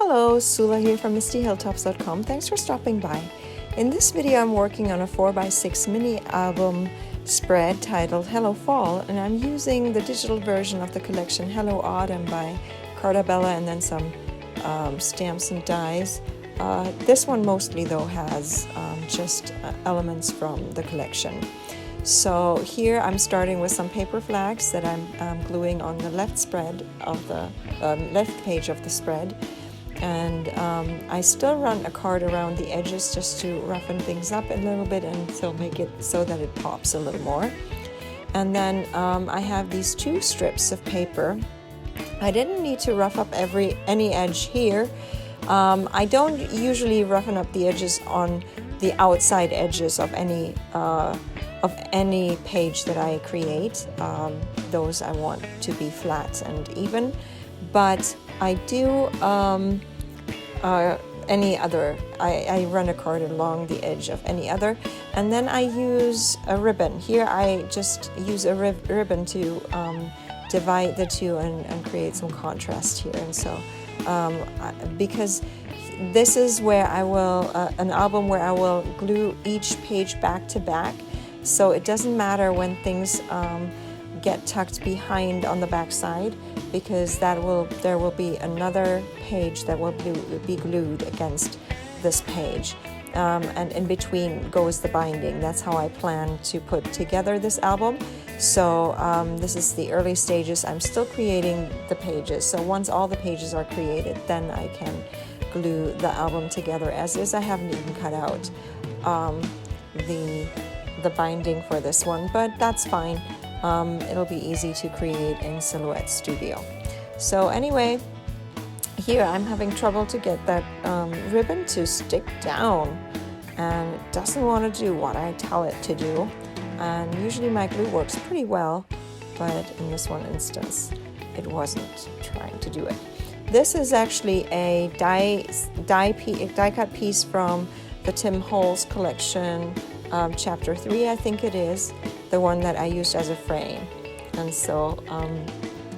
Hello, Sula here from MistyHilltops.com. Thanks for stopping by. In this video, I'm working on a 4x6 mini album spread titled Hello Fall, and I'm using the digital version of the collection Hello Autumn by Carta Bella and then some stamps and dies. This one mostly though has just elements from the collection. So here I'm starting with some paper flags that I'm gluing on the left spread of the left page of the spread. And I still run a card around the edges just to roughen things up a little bit and so make it so that it pops a little more. And then I have these two strips of paper. I didn't need to rough up any edge here. I don't usually roughen up the edges on the outside edges of any page that I create. Those I want to be flat and even, but I do any other. I run a card along the edge of any other, and then I use a ribbon. Here I just use a ribbon to divide the two and create some contrast here. And so because this is where I will an album where I will glue each page back to back, so it doesn't matter when things get tucked behind on the back side, because there will be another page that will be glued against this page, and in between goes the binding. That's how I plan to put together this album. So this is the early stages. I'm still creating the pages, so once all the pages are created, then I can glue the album together as is. I haven't even cut out the binding for this one, but that's fine. It'll be easy to create in Silhouette Studio. So anyway, here I'm having trouble to get that ribbon to stick down, and it doesn't want to do what I tell it to do. And usually my glue works pretty well, but in this one instance, it wasn't trying to do it. This is actually a die cut piece from the Tim Holtz collection, chapter 3, I think it is, the one that I used as a frame. And so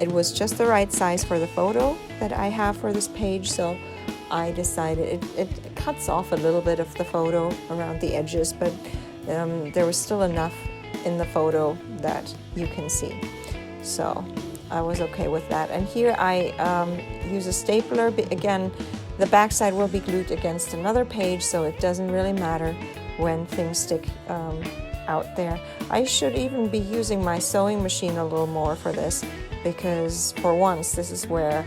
it was just the right size for the photo that I have for this page, so I decided it cuts off a little bit of the photo around the edges, but there was still enough in the photo that you can see. So I was okay with that. And here I use a stapler. Again, the back side will be glued against another page, so it doesn't really matter when things stick out there. I should even be using my sewing machine a little more for this, because for once this is where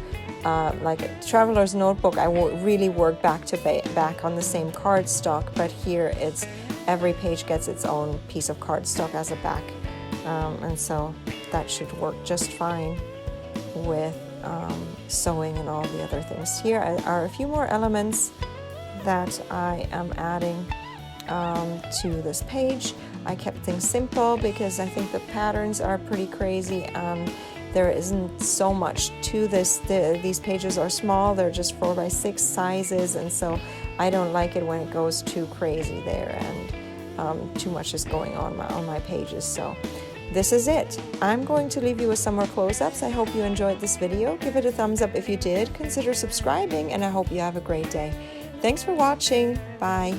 like a traveler's notebook, I really work back to back on the same cardstock, but here it's every page gets its own piece of cardstock as a back, and so that should work just fine with sewing and all the other things. Here are a few more elements that I am adding to this page. I kept things simple because I think the patterns are pretty crazy. There isn't so much to this. These pages are small. They're just 4x6 sizes, and so I don't like it when it goes too crazy there and too much is going on my pages. So this is it. I'm going to leave you with some more close-ups. I hope you enjoyed this video. Give it a thumbs up if you did. Consider subscribing, and I hope you have a great day. Thanks for watching. Bye.